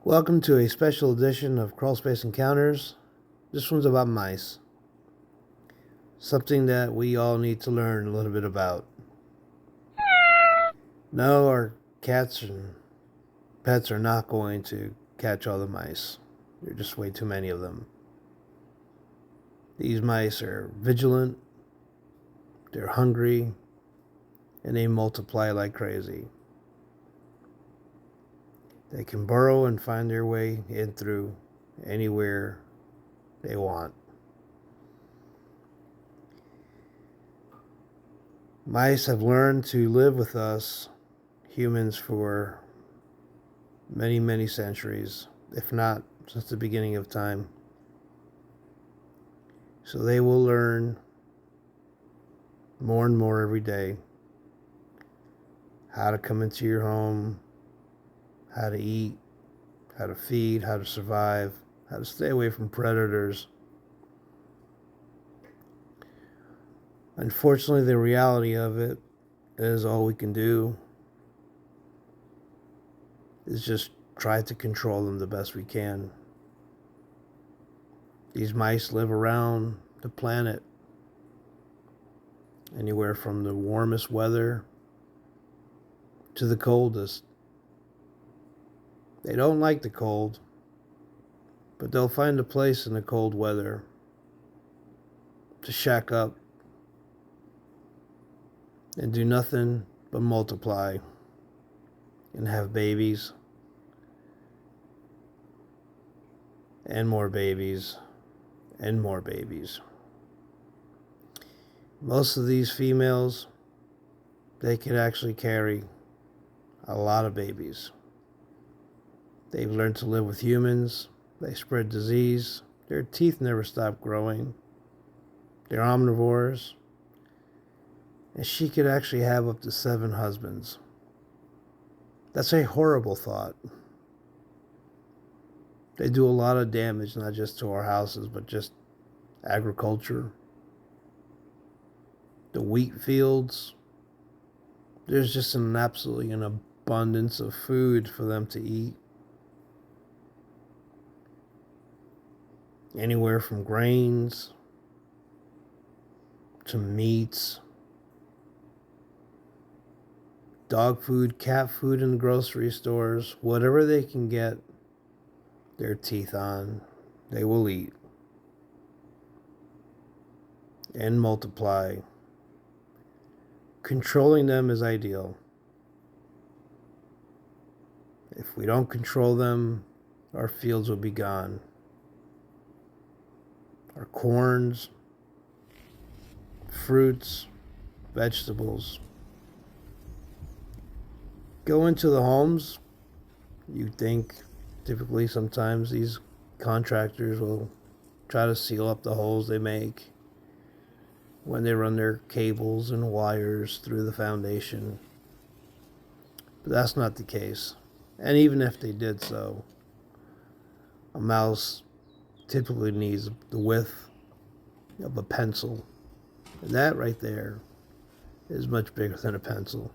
Welcome to a special edition of Crawlspace Encounters. This one's about mice. Something that we all need to learn a little bit about. No, our cats and pets are not going to catch all the mice. There are just way too many of them. These mice are vigilant, they're hungry, and they multiply like crazy. They can burrow and find their way in through anywhere they want. Mice have learned to live with us humans for many, many centuries, if not since the beginning of time. So they will learn more and more every day how to come into your home, how to eat, how to feed, how to survive, how to stay away from predators. Unfortunately, the reality of it is all we can do is just try to control them the best we can. These mice live around the planet, anywhere from the warmest weather to the coldest. They don't like the cold, but they'll find a place in the cold weather to shack up and do nothing but multiply and have babies and more babies and more babies. Most of these females, they can actually carry a lot of babies. They've learned to live with humans. They spread disease. Their teeth never stop growing. They're omnivores. And she could actually have up to 7 husbands. That's a horrible thought. They do a lot of damage, not just to our houses, but just agriculture. The wheat fields. There's just absolutely an abundance of food for them to eat. Anywhere from grains to meats, dog food, cat food in the grocery stores, whatever they can get their teeth on, they will eat and multiply. Controlling them is ideal. If we don't control them, our fields will be gone. Our corns, fruits, vegetables. Go into the homes. You think typically sometimes these contractors will try to seal up the holes they make when they run their cables and wires through the foundation. But that's not the case. And even if they did so, a mouse typically needs the width of a pencil. And that right there is much bigger than a pencil.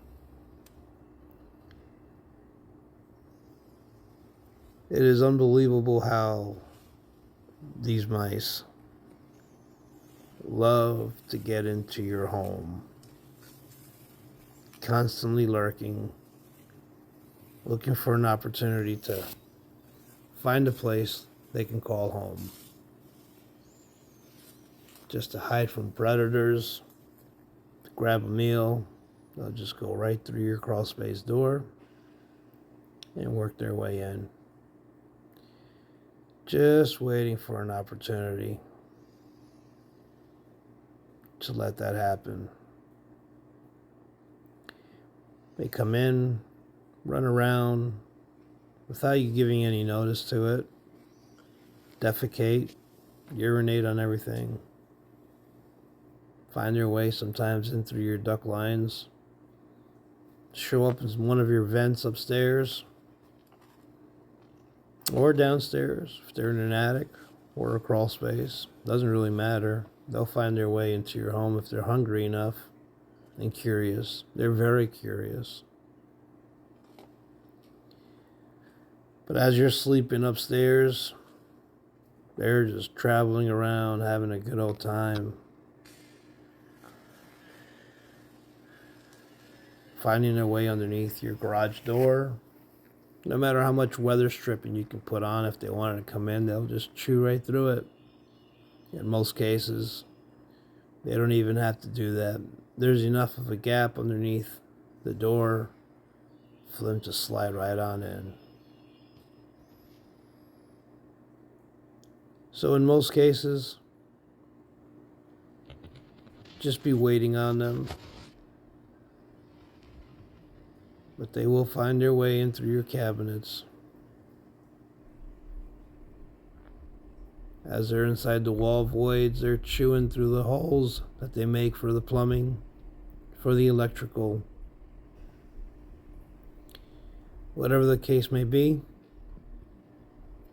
It is unbelievable how these mice love to get into your home, constantly lurking, looking for an opportunity to find a place they can call home, just to hide from predators, to grab a meal. They'll just go right through your crawl space door and work their way in, just waiting for an opportunity to let that happen. They come in, run around without you giving any notice to it, defecate, urinate on everything, find their way sometimes in through your duct lines, show up in one of your vents upstairs or downstairs if they're in an attic or a crawl space. Doesn't really matter. They'll find their way into your home if they're hungry enough and curious. They're very curious. But as you're sleeping upstairs, they're just traveling around, having a good old time, finding their way underneath your garage door. No matter how much weather stripping you can put on, if they wanted to come in, they'll just chew right through it. In most cases, they don't even have to do that. There's enough of a gap underneath the door for them to slide right on in. So in most cases, just be waiting on them. But they will find their way in through your cabinets. As they're inside the wall voids, they're chewing through the holes that they make for the plumbing, for the electrical. Whatever the case may be,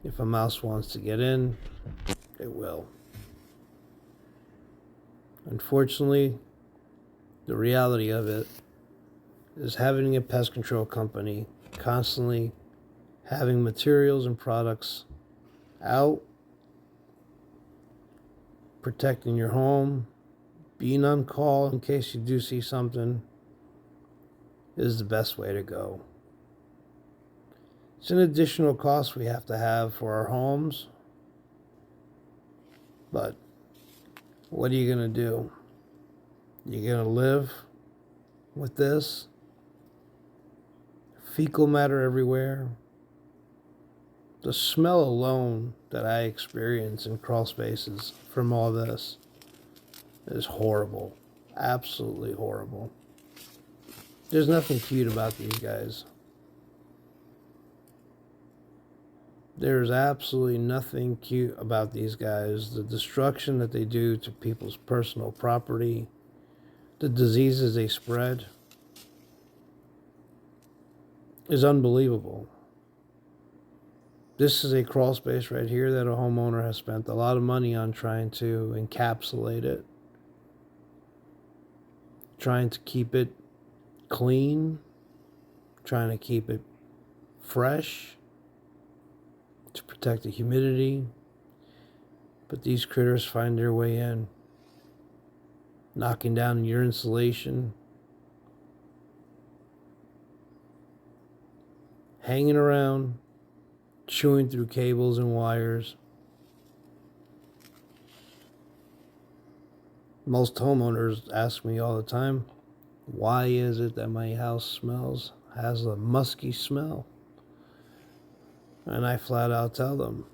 if a mouse wants to get in, it will. Unfortunately, the reality of it is having a pest control company constantly having materials and products out, protecting your home, being on call in case you do see something, is the best way to go. It's an additional cost we have to have for our homes, but what are you going to do? You're going to live with this? Fecal matter everywhere. The smell alone that I experience in crawl spaces from all this is horrible. Absolutely horrible. There's nothing cute about these guys. There's absolutely nothing cute about these guys. The destruction that they do to people's personal property, the diseases they spread, is unbelievable. This is a crawl space right here that a homeowner has spent a lot of money on trying to encapsulate it, trying to keep it clean, trying to keep it fresh, to protect the humidity. But these critters find their way in, knocking down your insulation, hanging around, chewing through cables and wires. Most homeowners ask me all the time, why is it that my house has a musky smell? And I flat out tell them,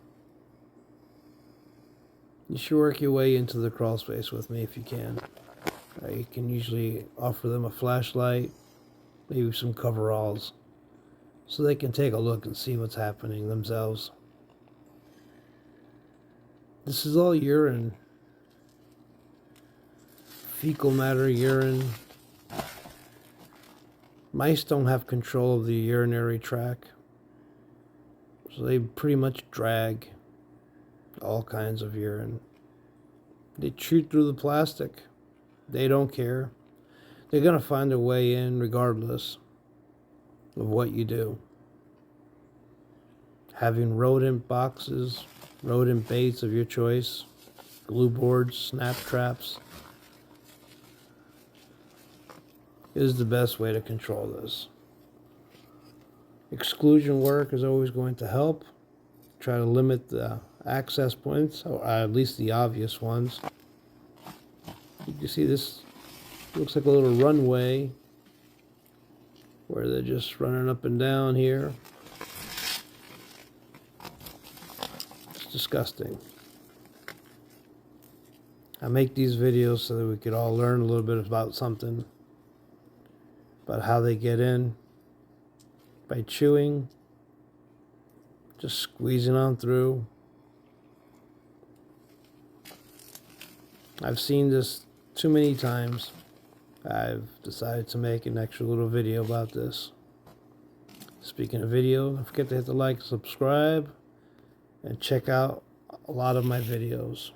you should work your way into the crawl space with me if you can. You can usually offer them a flashlight, maybe some coveralls, so they can take a look and see what's happening themselves. This is all urine. Fecal matter, urine. Mice don't have control of the urinary tract, so they pretty much drag all kinds of urine. They chew through the plastic. They don't care. They're going to find a way in regardless of what you do. Having rodent boxes, rodent baits of your choice, glue boards, snap traps, is the best way to control this. Exclusion work is always going to help. Try to limit the access points, or at least the obvious ones. You can see this looks like a little runway where they're just running up and down here. It's disgusting. I make these videos so that we could all learn a little bit about something, about how they get in by chewing, just squeezing on through. I've seen this too many times. I've decided to make an extra little video about this. Speaking of video, don't forget to hit the like, subscribe, and check out a lot of my videos.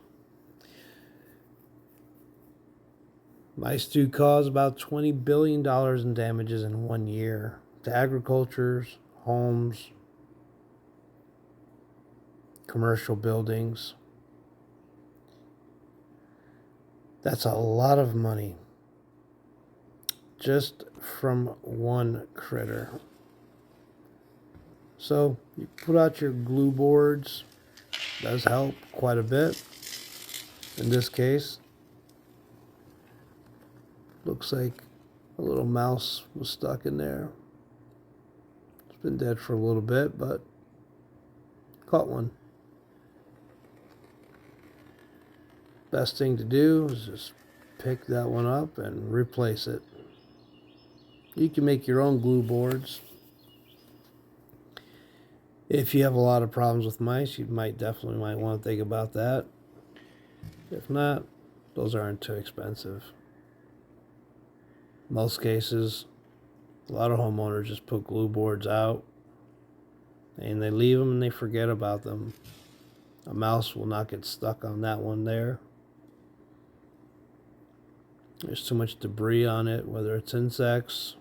Mice do cause about $20 billion in damages in 1 year to agricultures, homes, commercial buildings. That's a lot of money just from one critter. So you put out your glue boards. Does help quite a bit. In this case, looks like a little mouse was stuck in there. It's been dead for a little bit, but caught one. Best thing to do is just pick that one up and replace it. You can make your own glue boards. If you have a lot of problems with mice, you might want to think about that. If not, those aren't too expensive. Most cases, a lot of homeowners just put glue boards out and they leave them and they forget about them. A mouse will not get stuck on that one there. There's too much debris on it, whether it's insects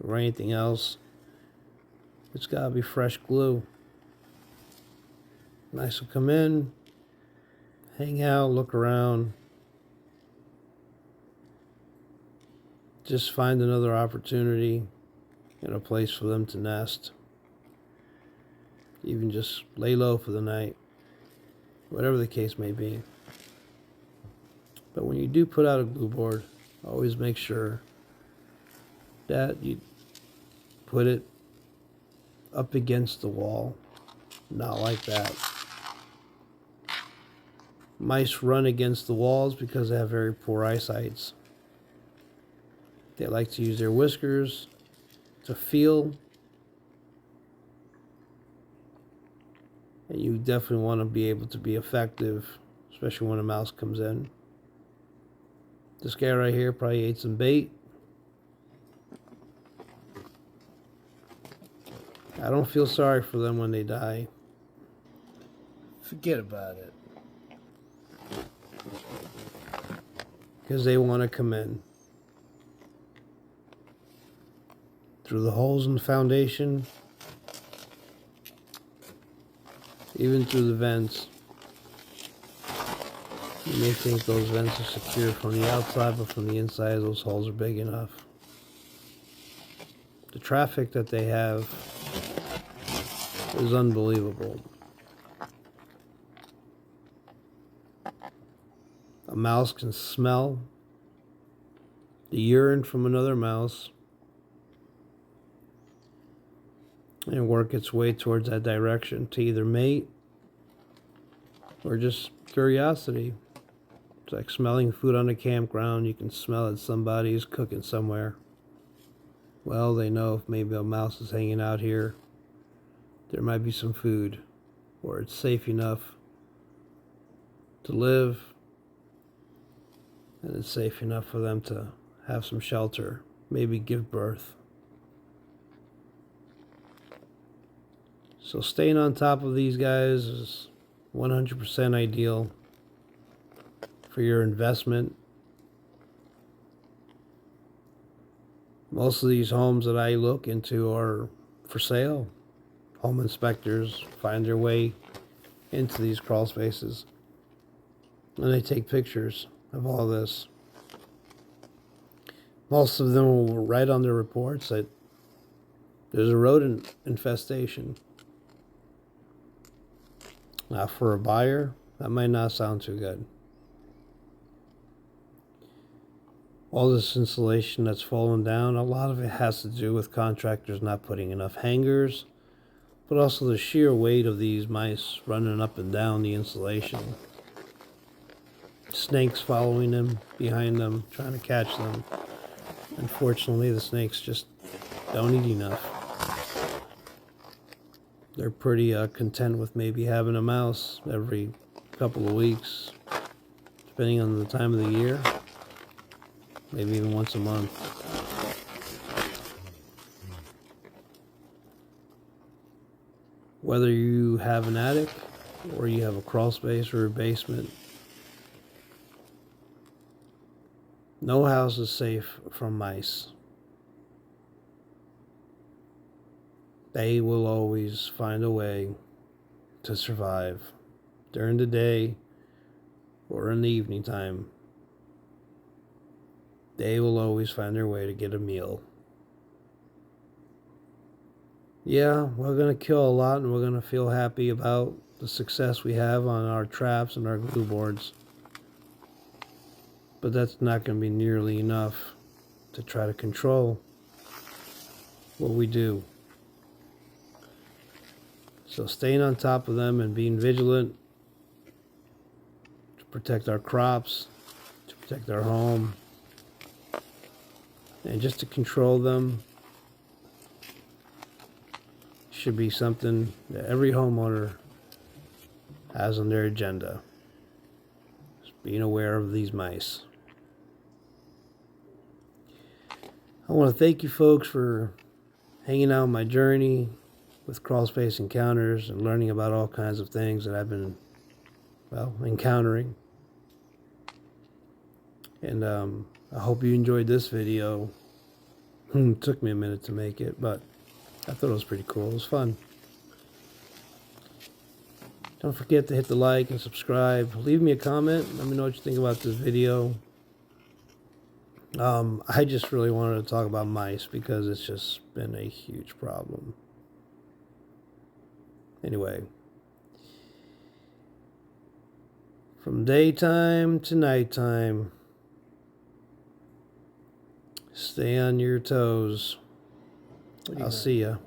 or anything else. It's got to be fresh glue. Mice will come in, hang out, look around. Just find another opportunity and a place for them to nest. Even just lay low for the night. Whatever the case may be. But when you do put out a glue board, always make sure that you put it up against the wall. Not like that. Mice run against the walls because they have very poor eyesight. They like to use their whiskers to feel. And you definitely want to be able to be effective, especially when a mouse comes in. This guy right here probably ate some bait. I don't feel sorry for them when they die. Forget about it. Because they want to come in. Through the holes in the foundation. Even through the vents. You may think those vents are secure from the outside, but from the inside, those holes are big enough. The traffic that they have is unbelievable. A mouse can smell the urine from another mouse and work its way towards that direction to either mate or just curiosity. It's like smelling food on a campground. You can smell it. Somebody's cooking somewhere. Well, they know if maybe a mouse is hanging out here, there might be some food, or it's safe enough to live, and it's safe enough for them to have some shelter, maybe give birth. So staying on top of these guys is 100% ideal for your investment. Most of these homes that I look into are for sale. Home inspectors find their way into these crawl spaces and they take pictures of all this. Most of them will write on their reports that there's a rodent infestation. Now, for a buyer, that might not sound too good. All this insulation that's fallen down, a lot of it has to do with contractors not putting enough hangers, but also the sheer weight of these mice running up and down the insulation. Snakes following them, behind them, trying to catch them. Unfortunately, the snakes just don't eat enough. They're pretty content with maybe having a mouse every couple of weeks, depending on the time of the year. Maybe even once a month. Whether you have an attic or you have a crawl space or a basement, no house is safe from mice. They will always find a way to survive during the day or in the evening time. They will always find their way to get a meal. Yeah, we're going to kill a lot, and we're going to feel happy about the success we have on our traps and our glue boards. But that's not going to be nearly enough to try to control what we do. So staying on top of them and being vigilant to protect our crops, to protect our home, and just to control them should be something that every homeowner has on their agenda. Just being aware of these mice. I want to thank you folks for hanging out on my journey with crawl space encounters and learning about all kinds of things that I've been, well, encountering. And I hope you enjoyed this video. It took me a minute to make it, but I thought it was pretty cool. It was fun. Don't forget to hit the like and subscribe. Leave me a comment. Let me know what you think about this video. I just really wanted to talk about mice because it's just been a huge problem. Anyway, from daytime to nighttime, stay on your toes. I'll see ya.